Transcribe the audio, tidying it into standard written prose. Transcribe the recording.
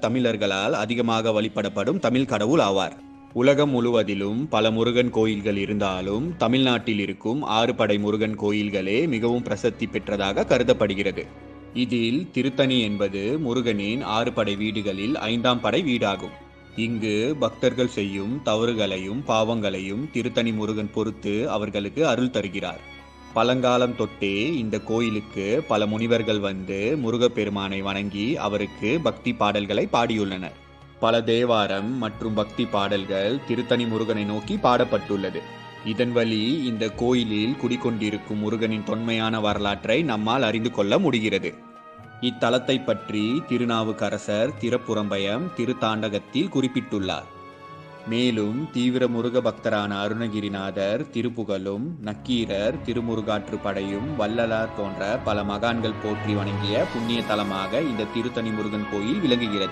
தமிழர்களால் அதிகமாக வழிபடப்படும் தமிழ் கடவுள் ஆவார். உலகம் முழுவதிலும் பல முருகன் கோயில்கள் இருந்தாலும் தமிழ்நாட்டில் இருக்கும் 6 படை முருகன் கோயில்களே மிகவும் பிரசித்தி பெற்றதாக கருதப்படுகிறது. இதில் திருத்தணி என்பது முருகனின் 6 படை வீடுகளில் 5ஆம் படை வீடாகும். இங்கு பக்தர்கள் செய்யும் தவறுகளையும் பாவங்களையும் திருத்தணி முருகன் பொறுத்து அவர்களுக்கு அருள் தருகிறார். பழங்காலம் தொட்டே இந்த கோயிலுக்கு பல முனிவர்கள் வந்து முருகப்பெருமானை வணங்கி அவருக்கு பக்தி பாடல்களை பாடியுள்ளனர். பல தேவாரம் மற்றும் பக்தி பாடல்கள் திருத்தணி முருகனை நோக்கி பாடப்பட்டுள்ளது. இதன் வழி இந்த கோயிலில் குடிக்கொண்டிருக்கும் முருகனின் தொன்மையான வரலாற்றை நம்மால் அறிந்து கொள்ள முடிகிறது. இத்தலத்தை பற்றி திருநாவுக்கரசர் திறப்புரம்பயம் திருத்தாண்டகத்தில் குறிப்பிட்டுள்ளார். மேலும் தீவிர முருக பக்தரான அருணகிரிநாதர் திருப்புகழும், நக்கீரர் திருமுருகாற்று படையும், வள்ளலார் போன்ற பல மகான்கள் போற்றி வணங்கிய புண்ணிய தலமாக இந்த திருத்தணி முருகன் கோயில் விளங்குகிறது.